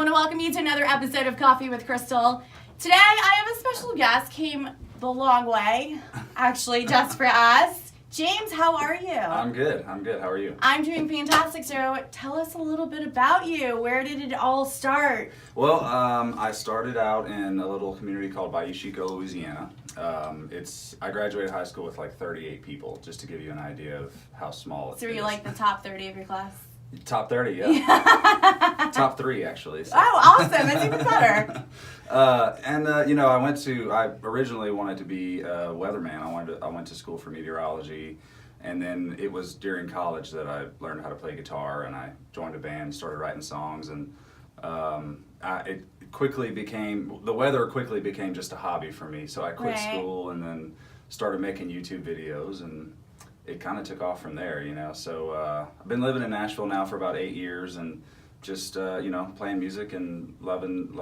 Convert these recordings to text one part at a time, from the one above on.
want to welcome you to another episode of Coffee with Krystle. Today, I have a special guest, came the long way, actually, just for us. James, how are you? I'm good. How are you? I'm doing fantastic. So tell us a little bit about you. Where did it all start? Well, I started out in a little community called Bayou Chico, Louisiana. I graduated high school with like 38 people, just to give you an idea of how small it is. So were you like the top 30 of your class? Top 30, yeah. Top 3, actually. So. Oh, awesome. That's even better. I originally wanted to be a weatherman. I went to school for meteorology, and then it was during college that I learned how to play guitar, and I joined a band, started writing songs, and the weather quickly became just a hobby for me. So I quit school and then started making YouTube videos, and it kind of took off from there, So I've been living in Nashville now for about 8 years, and just playing music and loving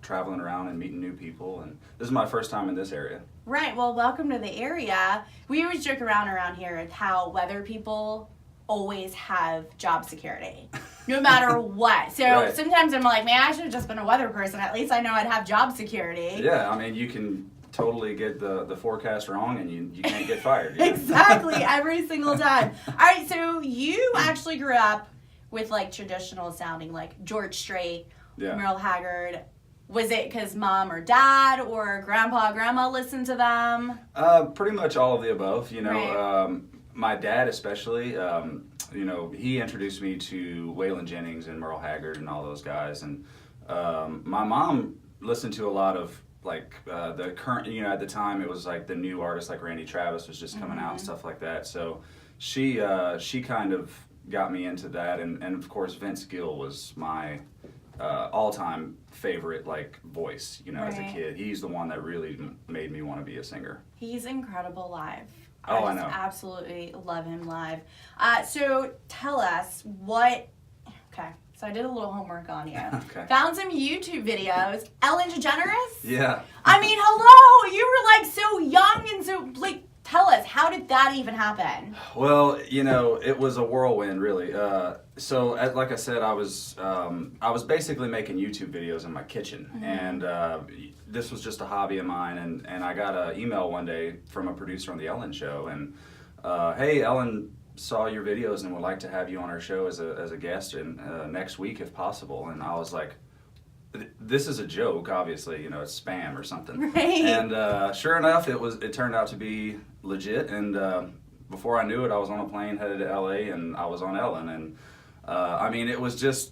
traveling around and meeting new people. And this is my first time in this area. Right. Well, welcome to the area. We always joke around here at how weather people always have job security, no matter what. So Sometimes I'm like, man, I should have just been a weather person. At least I know I'd have job security. Yeah, I mean, you can totally get the forecast wrong, and you can't get fired. Exactly, every single time. All right, so you actually grew up with like traditional sounding, like George Strait, Merle Haggard. Was it because mom or dad or grandpa, grandma listened to them? Pretty much all of the above. Right. My dad especially. He introduced me to Waylon Jennings and Merle Haggard and all those guys, and my mom listened to a lot of the current, at the time it was like the new artists like Randy Travis was just coming out and stuff like that. So she kind of got me into that, and of course Vince Gill was my all-time favorite voice, as a kid. He's the one that really made me want to be a singer. He's incredible live. I know. Absolutely love him live. So tell us so I did a little homework on you. Okay. Found some YouTube videos. Ellen DeGeneres? Yeah. I mean, hello! You were so young and so tell us, how did that even happen? Well, it was a whirlwind, really. So, like I said, I was basically making YouTube videos in my kitchen, and this was just a hobby of mine. And I got an email one day from a producer on the Ellen Show, and hey, Ellen saw your videos and would like to have you on our show as a guest next week if possible. And I was like, this is a joke, obviously, it's spam or something. Right. And sure enough, it turned out to be legit. And before I knew it, I was on a plane headed to LA, and I was on Ellen. And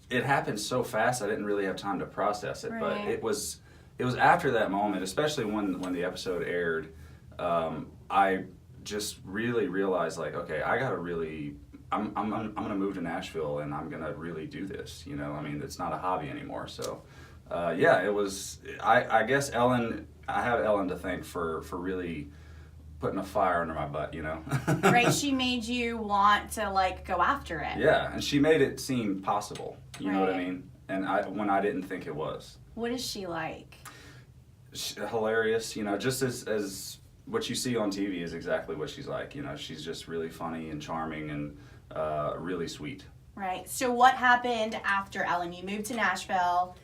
it happened so fast, I didn't really have time to process it. Right. But it was after that moment, especially when the episode aired, I just really realized okay, I gotta really, I'm gonna move to Nashville, and I'm gonna really do this. It's not a hobby anymore. So. It was, I guess I have Ellen to thank for really putting a fire under my butt, Right, she made you want to go after it. Yeah, and she made it seem possible, you know what I mean? And when I didn't think it was. What is she like? Hilarious, just as what you see on TV is exactly what she's like, she's just really funny and charming and really sweet. Right, so what happened after Ellen? You moved to Nashville.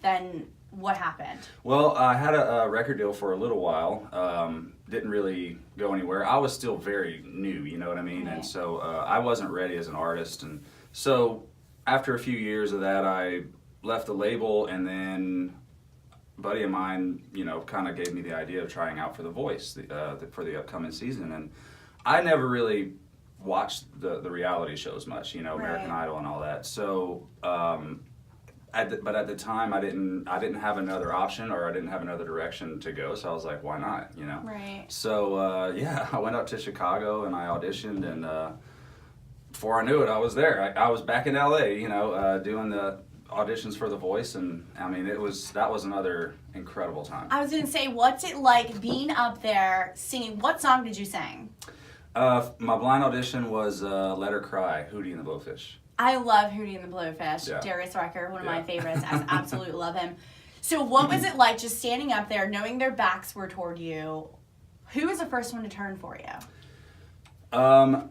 Then what happened? Well, I had a record deal for a little while. Didn't really go anywhere. I was still very new, you know what I mean? Right. And so I wasn't ready as an artist. And so after a few years of that, I left the label, and then a buddy of mine, kind of gave me the idea of trying out for The Voice for the upcoming season. And I never really watched the reality shows much, American Idol and all that. So... but at the time, I didn't have another option, or I didn't have another direction to go. So I was like, why not? Right. So I went up to Chicago and I auditioned, and before I knew it, I was there. I was back in LA, doing the auditions for The Voice, and that was another incredible time. I was gonna say, what's it like being up there singing? What song did you sing? My blind audition was "Let Her Cry," Hootie and the Blowfish. I love Hootie and the Blowfish. Yeah. Darius Rucker, one of my favorites. I absolutely love him. So what was it like just standing up there, knowing their backs were toward you? Who was the first one to turn for you? Adam,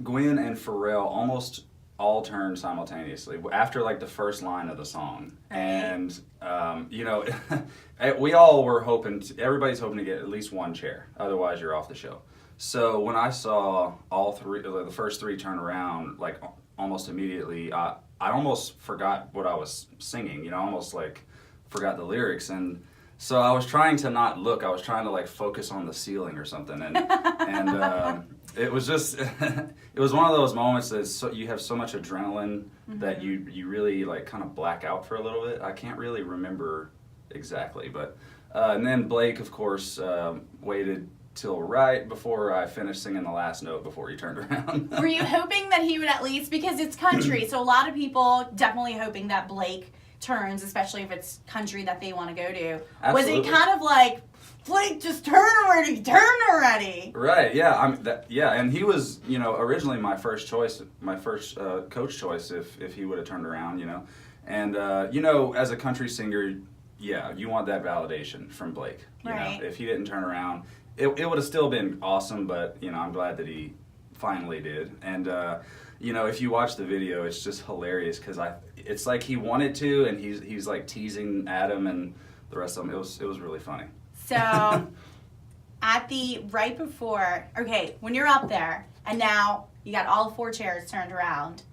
Gwen, and Pharrell almost all turned simultaneously after like the first line of the song. Right. And you know, we all were hoping everybody's hoping to get at least one chair, otherwise you're off the show. So when I saw all three, the first three turn around, like almost immediately, I almost forgot what I was singing, you know, almost like forgot the lyrics. And so I was trying to not look, I was trying to like focus on the ceiling or something. And it was just, it was one of those moments that you have so much adrenaline that you really like kind of black out for a little bit. I can't really remember exactly, but and then Blake, of course, waited till right before I finished singing the last note before he turned around. Were you hoping that he would at least, because it's country, so a lot of people definitely hoping that Blake turns, especially if it's country that they want to go to. Absolutely. Was it kind of like, Blake, just turn already? Right, yeah, and he was, you know, originally my first choice, my first coach choice if he would have turned around, you know. And, you know, as a country singer, yeah, you want that validation from Blake. You right. know, if he didn't turn around, it would have still been awesome, but, you know, I'm glad that he finally did. And, you know, if you watch the video, it's just hilarious because it's like he wanted to, and he's like teasing Adam and the rest of them. It was really funny. So, right before, okay, when you're up there, and now you got all 4 chairs turned around,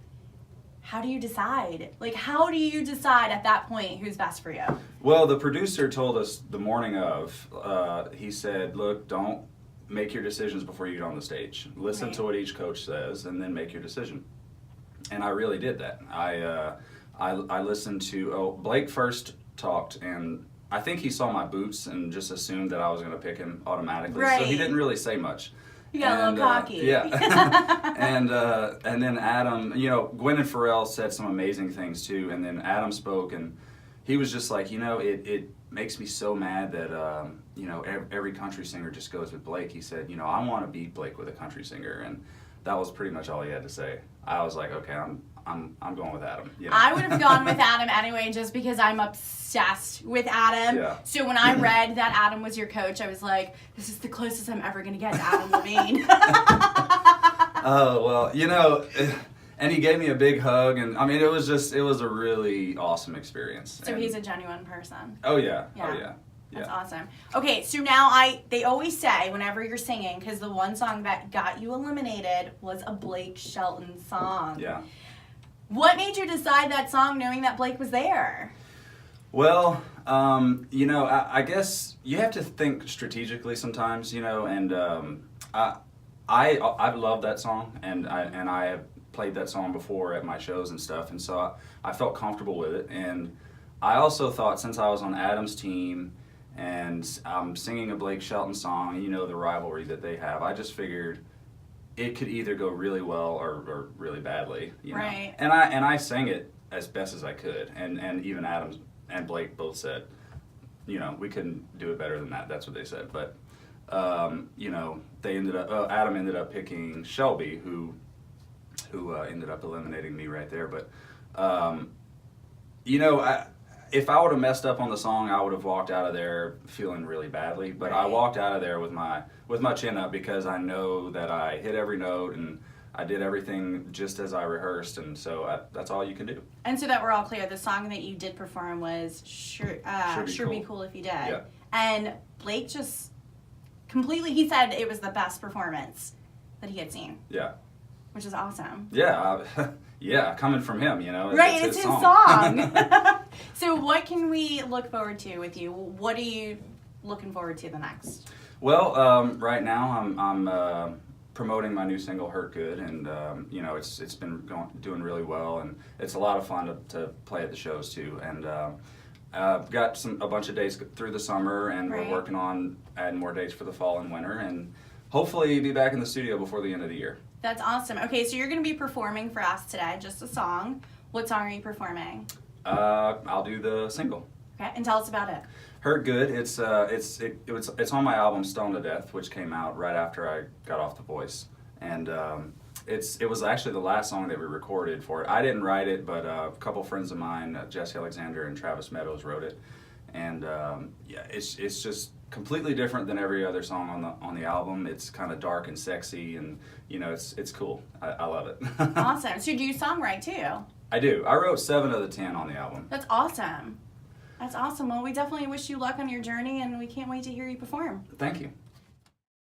how do you decide? Like, how do you decide at that point who's best for you? Well, the producer told us the morning of, he said, look, don't make your decisions before you get on the stage. Listen to what each coach says, and then make your decision. And I really did that. I listened to, Blake first talked, and I think he saw my boots and just assumed that I was going to pick him automatically. Right. So he didn't really say much. You got a little cocky. Yeah. and then Adam, you know, Gwen and Pharrell said some amazing things too. And then Adam spoke, and he was just like, you know, it makes me so mad that, you know, every country singer just goes with Blake. He said, you know, I want to beat Blake with a country singer. And that was pretty much all he had to say. I was like, okay, I'm going with Adam. You know? I would have gone with Adam anyway, just because I'm obsessed with Adam. Yeah. So when I read that Adam was your coach, I was like, this is the closest I'm ever going to get to Adam Levine. Oh, well, you know, and he gave me a big hug, and I mean, it was a really awesome experience. So he's a genuine person. Oh, yeah. Yeah. Oh, yeah. That's awesome. Okay, so now they always say whenever you're singing, because the one song that got you eliminated was a Blake Shelton song. Yeah. What made you decide that song knowing that Blake was there? Well, you know, I guess you have to think strategically sometimes, you know, and I love that song, and I have played that song before at my shows and stuff, and so I felt comfortable with it. And I also thought, since I was on Adam's team and I'm singing a Blake Shelton song, you know, the rivalry that they have, I just figured it could either go really well or really badly, you know. Right. And I sang it as best as I could, and even Adam and Blake both said, you know, we couldn't do it better than that. That's what they said. But you know, they Adam ended up picking Shelby, who ended up eliminating me right there. But you know, if I would have messed up on the song, I would have walked out of there feeling really badly. But I walked out of there with my chin up, because I know that I hit every note and I did everything just as I rehearsed, and so that's all you can do. And so that we're all clear, the song that you did perform was Sure Be Cool If You Did. Yeah. And Blake just completely, he said it was the best performance that he had seen. Yeah. Which is awesome. Yeah. Yeah, coming from him, you know. Right, it's his song. So what can we look forward to with you? What are you looking forward to the next? Well, right now I'm promoting my new single "Hurt Good," and you know, it's been doing really well, and it's a lot of fun to play at the shows too. And I've got a bunch of dates through the summer, and we're working on adding more dates for the fall and winter, and hopefully be back in the studio before the end of the year. That's awesome. Okay, so you're going to be performing for us today, just a song. What song are you performing? I'll do the single. Okay, and tell us about it. "Hurt Good." It's on my album "Stoned to Death," which came out right after I got off The Voice, and it was actually the last song that we recorded for it. I didn't write it, but a couple friends of mine, Jesse Alexander and Travis Meadows, wrote it, and yeah, it's just completely different than every other song on the album. It's kind of dark and sexy, and you know, it's cool. I love it. Awesome. So do you songwrite too? I do. I wrote 7 of the 10 on the album. That's awesome. That's awesome. Well, we definitely wish you luck on your journey, and we can't wait to hear you perform. Thank you.